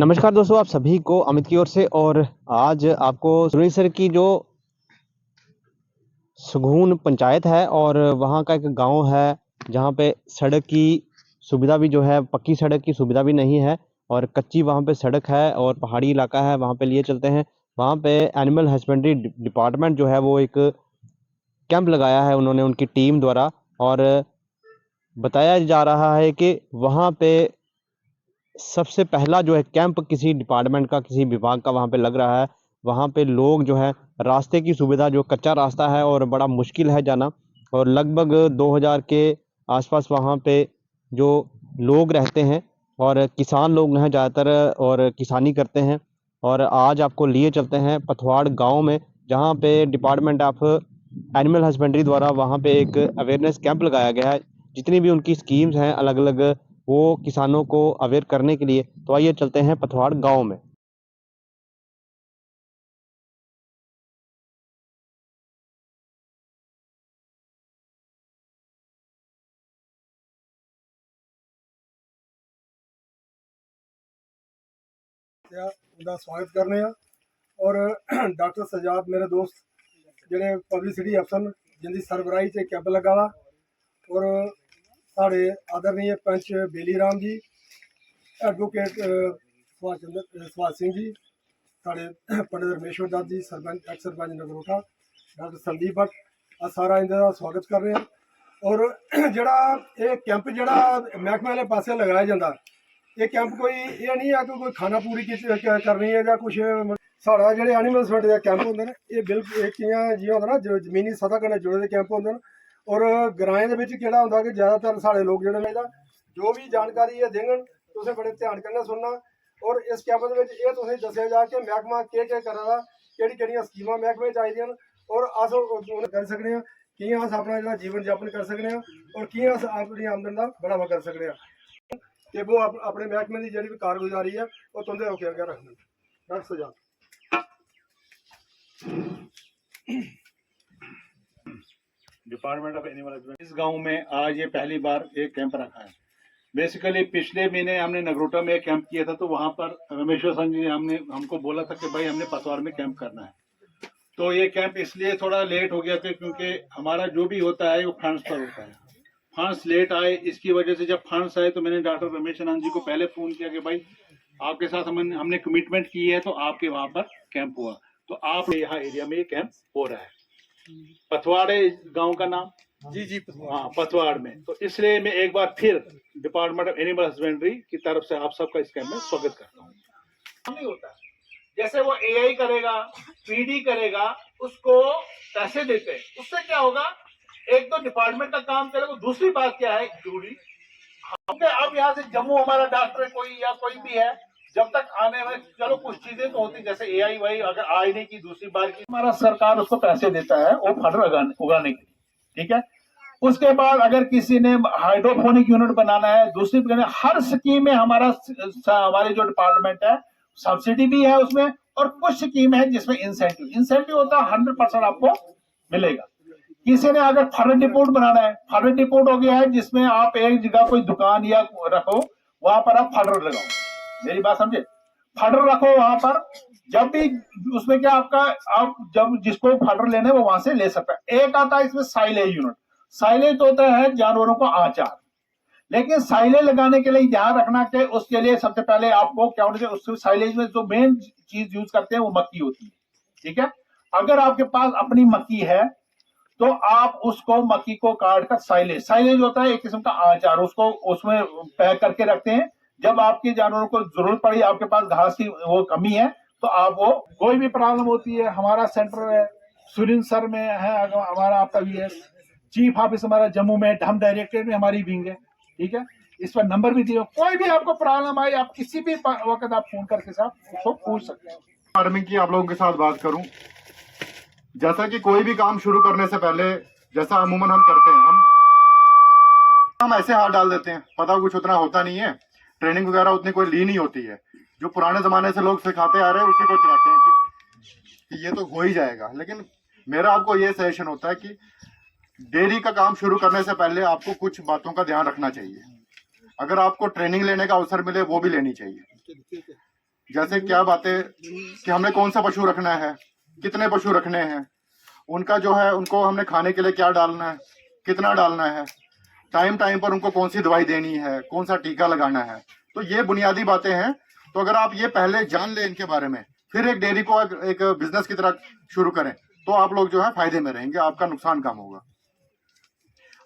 नमस्कार दोस्तों, आप सभी को अमित की ओर से। और आज आपको सुरेसर की जो सुगून पंचायत है और वहाँ का एक गांव है जहाँ पे सड़क की सुविधा भी जो है, पक्की सड़क की सुविधा भी नहीं है और कच्ची वहाँ पे सड़क है और पहाड़ी इलाका है, वहाँ पे लिए चलते हैं। वहाँ पे एनिमल हस्बेंड्री डिपार्टमेंट जो है वो एक कैंप लगाया है उन्होंने, उनकी टीम द्वारा। और बताया जा रहा है कि वहाँ पे सबसे पहला जो है कैंप किसी डिपार्टमेंट का, किसी विभाग का वहाँ पे लग रहा है। वहाँ पे लोग जो है, रास्ते की सुविधा, जो कच्चा रास्ता है और बड़ा मुश्किल है जाना, और लगभग 2000 के आसपास वहाँ पे जो लोग रहते हैं और किसान लोग हैं ज़्यादातर और किसानी करते हैं। और आज आपको लिए चलते हैं पथवाड़ गांव में, जहाँ पे डिपार्टमेंट ऑफ एनिमल हस्बेंड्री द्वारा वहाँ पे एक अवेयरनेस कैंप लगाया गया है। जितनी भी उनकी स्कीम्स हैं अलग अलग, वो किसानों को अवेयर करने के लिए। तो आइए चलते हैं पथवाड़ गांव में। उनका स्वागत करने और डॉक्टर सजाद मेरे दोस्त जेडे पब्लिसिटी अफसर जिंदी सरबराही से कैंप लगा वा, और साढ़े आदरणीय पंच बेली राम जी, एडवोकेट सुभाष सिंह जी, साढ़े पंडित रमेश्वर दत्त जी, सरपंच एक्स सरपंच नगरोटा डॉक्टर संदीप भट्ट, सारा इनका स्वागत कर रहे हैं। और जड़ा ये कैंप जड़ा महकमे वाले पासे लगाया जाता, ये कैंप कोई ये नहीं है कि कोई खाना पूरी करनी है या कुछ। साढ़ा जो एनिमल हस्बेंड्री का कैंप होंगे ना, ये बिल्कुल एक जियां होंदा ना जो जमीनी सतह कन्नै जुड़े दे कैंप होंगे। और ग्राएं दे विच केह्ड़ा होंदा कि ज़्यादातर साढ़े लोग जेह्ड़े ने जो भी जानकारी है देङन तुसें बड़े ध्यान कन्नै सुनना। और इस कैंप दे विच एह् तुसें दस्सेआ जा कि मैह्कमा केह् करा दा, केह्ड़ियां स्कीमां मैह्कमे च आई दियां न और अस उ'नें करी सकने आं, कि'यां अस अपना जेह्ड़ा जीवन यापन करी सकने आं और कि'यां अस अपनी आमदन दा बढ़ावा करी सकने आं। कि वो अपने महकमे की जी भी कारगुजारी है वो तुंदे होके अग्गे रखना। Doctor Sajad. Department of animal husbandry इस गांव में आज ये पहली बार एक कैंप रखा है। बेसिकली पिछले महीने हमने नगरोटा में एक कैंप किया था, तो वहां पर रमेश्वर सिंह जी हमको बोला था कि भाई हमने पथवार में कैंप करना है। तो ये कैंप इसलिए थोड़ा लेट हो गया था क्योंकि हमारा जो भी होता है वो फंड्स पर होता है। फंड्स लेट आए, इसकी वजह से जब फंड्स आए तो मैंने डॉक्टर रमेश आनंद जी को पहले फोन किया कि भाई आपके साथ हमने कमिटमेंट की है, तो आपके वहां पर कैंप हुआ, तो आप यहाँ एरिया में कैंप हो रहा है। पथवाड़ गांव का नाम, जी हाँ पथवाड़ में। तो इसलिए मैं एक बार फिर डिपार्टमेंट ऑफ एनिमल हस्बेंड्री की तरफ से आप सबका इस कैंप में स्वागत करता हूँ। नहीं होता जैसे वो एआई करेगा, पीडी करेगा, उसको पैसे देते हैं, उससे क्या होगा, एक तो डिपार्टमेंट का काम करेगा। दूसरी बात क्या है जरूरी, अब यहाँ से जम्मू हमारा डॉक्टर कोई या कोई भी है, जब तक आने में चलो कुछ चीजें तो होती जैसे एआई वाई अगर आए नहीं की दूसरी बार की, हमारा सरकार उसको पैसे देता है वो फल उगाने के लिए, ठीक है। उसके बाद अगर किसी ने हाइड्रोपोनिक यूनिट बनाना है, दूसरी हर स्कीम में हमारे जो डिपार्टमेंट है सब्सिडी भी है उसमें, और कुछ स्कीम है जिसमें इंसेंटिव होता है 100% आपको मिलेगा। किसी ने अगर फॉरेन डिपोर्ट बनाना है, फॉरेन डिपोर्ट हो गया है जिसमें आप एक जगह कोई दुकान या रखो, वहां पर आप फॉर्डर लगाओ, मेरी बात समझे, फॉर्डर रखो वहां पर। जब भी उसमें क्या आपका, आप जब जिसको फॉर्डर लेने वो वहां से ले सकता है। एक आता है इसमें साइलेज यूनिट। साइलेज तो होता है जानवरों को आचार, लेकिन साइलेज लगाने के लिए ध्यान रखना कि उसके लिए सबसे पहले आपको क्या होना चाहिए, उस साइलेज में जो मेन चीज यूज करते हैं वो मक्की होती है, ठीक है। अगर आपके पास अपनी मक्की है तो आप उसको मक्की को काट कर साइलेज होता है एक किस्म का आचार, उसको उसमें पैक करके रखते हैं। जब आपके जानवरों को जरूरत पड़ी, आपके पास घास की वो कमी है, तो आप वो, कोई भी प्रॉब्लम होती है, हमारा सेंटर है सुरिंसर में है, हमारा आपका भी है, चीफ ऑफिस हमारा जम्मू में, हम डायरेक्टरेट में हमारी विंग है, ठीक है। इस पर नंबर भी दिए, कोई भी आपको प्रॉब्लम आई आप किसी भी वक्त आप फोन करके साथ उसको पूछ सकते हैं। फार्मिंग की आप लोगों के साथ बात करूं, जैसा कि कोई भी काम शुरू करने से पहले, जैसा अमूमन हम करते हैं, हम ऐसे हाथ डाल देते हैं, पता कुछ उतना होता नहीं है, ट्रेनिंग वगैरह उतनी कोई ली नहीं होती है। जो पुराने जमाने से लोग सिखाते आ रहे हैं उसी को चलाते हैं कि ये तो हो ही जाएगा। लेकिन मेरा आपको ये सजेशन होता है कि डेयरी का काम शुरू करने से पहले आपको कुछ बातों का ध्यान रखना चाहिए। अगर आपको ट्रेनिंग लेने का अवसर मिले वो भी लेनी चाहिए। जैसे क्या बातें कि हमने कौन सा पशु रखना है, कितने पशु रखने हैं, उनका जो है उनको हमने खाने के लिए क्या डालना है, कितना डालना है, टाइम टाइम पर उनको कौन सी दवाई देनी है, कौन सा टीका लगाना है। तो ये बुनियादी बातें हैं। तो अगर आप ये पहले जान लें इनके बारे में, फिर एक डेयरी को एक बिजनेस की तरह शुरू करें, तो आप लोग जो है फायदे में रहेंगे, आपका नुकसान कम होगा।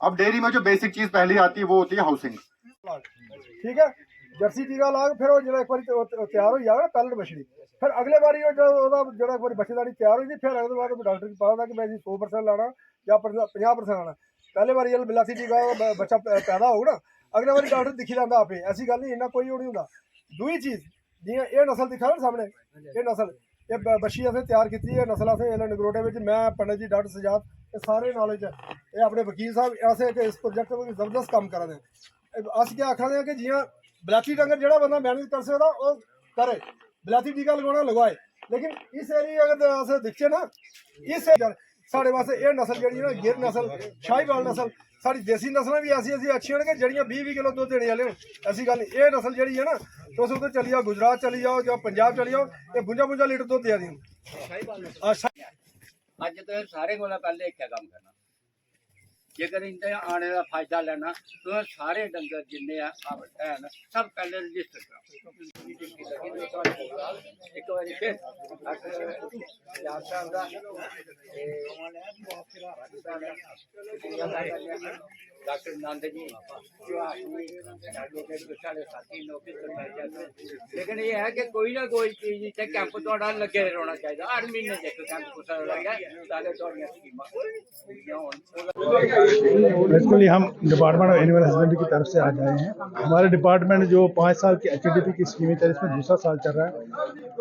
अब डेयरी में जो बेसिक चीज पहली आती है वो होती है हाउसिंग। ठीक है, जर्सी टीका ला के फिर वो जो एक बार तैयार हो जाएगा पैलेट बछड़ी, फिर अगले बारी जो एक बार बच्चेदारी तैयार हुई फिर अगले बार डॉक्टर की पता था कि मैं 100% लाना या 50% लाना। पहले बार ये बिलासी टीका बच्चा पैदा होगा ना, अगले बार डॉक्टर दिखी जाता आपे, ऐसी गल नहीं, इन्ना कोई नहीं होंगे। दूई चीज जियां ये नस्ल दिखा ना सामने, ये नस्ल ये बच्छी असें तैयार की है, नस्ल असें नगरोटे में, मैं पंडित जी डॉक्टर सजाद ये सारे नॉलेज है, ये अपने वकील साहब असें इस प्रोजेक्ट में जबरदस्त काम करा दे। अस क्या आखा दे कि जियां बलाती डंगर जो बंदा मैनेज कर सकता वो करे, बलाती टीका लगवाना लगवाए, लेकिन इस एरिया अगर अस दिखचे ना, इस साढ़े वास्ते ये नस्ल जी ना गिर नस्ल, शाहीवाल नस्ल, साड़ी देसी नस्लें भी ऐसी ऐसी अच्छी होने जड़ियाँ 20-20 किलो दुध देने वाले, ऐसी गल नहीं। ये नस्ल जी है ना तुम उधर चली जाओ, गुजरात चली जाओ या पंजाब चली जाओ, ये 52 लीटर दुध दे दी। अज तो सारे को पहले एक काम करना, जेकर इनते आने का फायदा लेना तो सारे डंगर जिन्ने है सब पहले रजिस्टर करो। एक बार फिर डॉक्टर नंद जी साढ़े साथी नौकरी करते, लेकिन ये है कि कोई ना कोई चीज इतने कैंप थोड़ा लगे रहना चाहिए, हर महीने एक कैंप लगे ताकि थोड़ियां स्कीमां बेसिकली हम डिपार्टमेंट ऑफ एनिमल हस्बेंड्री की तरफ से आज आए हैं। हमारे डिपार्टमेंट जो 5 साल की HDP की स्कीमें चल इसमें दूसरा साल चल रहा है।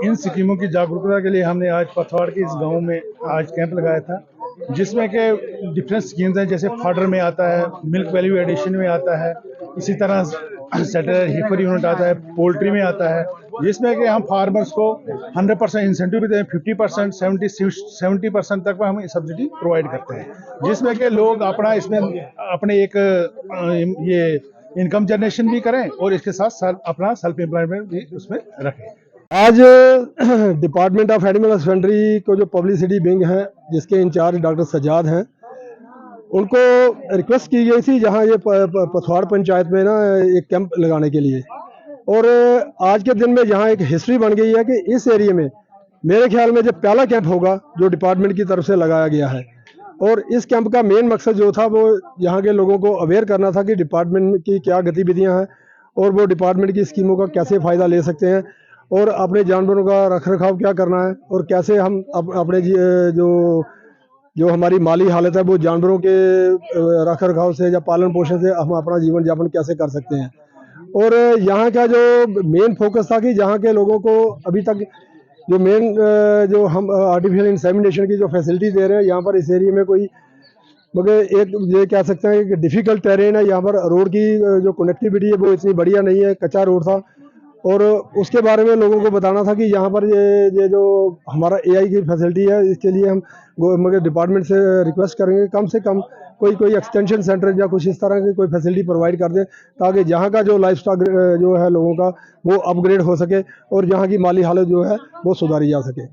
इन स्कीमों की जागरूकता के लिए हमने आज पथवाड़ के इस गांव में आज कैंप लगाया था, जिसमें के डिफरेंट स्कीम्स हैं, जैसे फॉडर में आता है, मिल्क वैल्यू एडिशन में आता है, इसी तरह सेटेलाइट हीपर यूनिट आता है, पोल्ट्री में आता है, जिसमें कि हम फार्मर्स को 100% इंसेंटिव भी दें, 50%, 70% तक हम सब्सिडी प्रोवाइड करते हैं, जिसमें कि लोग अपना इसमें अपने एक ये इनकम जनरेशन भी करें और इसके साथ अपना सेल्फ एम्प्लॉयमेंट भी उसमें रखें। आज डिपार्टमेंट ऑफ एनिमल हस्बेंड्री को जो पब्लिसिटी विंग है जिसके इंचार्ज डॉक्टर सजाद हैं, उनको रिक्वेस्ट की गई थी जहां ये पथवाड़ पंचायत में ना एक कैंप लगाने के लिए, और आज के दिन में यहाँ एक हिस्ट्री बन गई है कि इस एरिया में मेरे ख्याल में जो पहला कैंप होगा जो डिपार्टमेंट की तरफ से लगाया गया है। और इस कैंप का मेन मकसद जो था वो यहाँ के लोगों को अवेयर करना था कि डिपार्टमेंट की क्या गतिविधियाँ हैं और वो डिपार्टमेंट की स्कीमों का कैसे फ़ायदा ले सकते हैं, और अपने जानवरों का रख रखाव क्या करना है, और कैसे हम अपने जो हमारी माली हालत है वो जानवरों के रख रखाव से या पालन पोषण से हम अपना जीवन यापन कैसे कर सकते हैं। और यहाँ का जो मेन फोकस था कि यहाँ के लोगों को अभी तक जो मेन जो हम आर्टिफिशियल इंसेमिनेशन की जो फैसिलिटी दे रहे हैं यहाँ पर इस एरिया में कोई, मगर एक ये कह सकते हैं कि डिफ़िकल्ट टेरेन है, यहाँ पर रोड की जो कनेक्टिविटी है वो इतनी बढ़िया नहीं है, कच्चा रोड था, और उसके बारे में लोगों को बताना था कि यहाँ पर ये जो हमारा AI की फैसिलिटी है इसके लिए हम मगर डिपार्टमेंट से रिक्वेस्ट करेंगे कम से कम कोई एक्सटेंशन सेंटर या कुछ इस तरह की कोई फैसिलिटी प्रोवाइड कर दें, ताकि यहाँ का जो लाइफ स्टॉक जो है लोगों का वो अपग्रेड हो सके और यहाँ की माली हालत जो है वो सुधारी जा सके।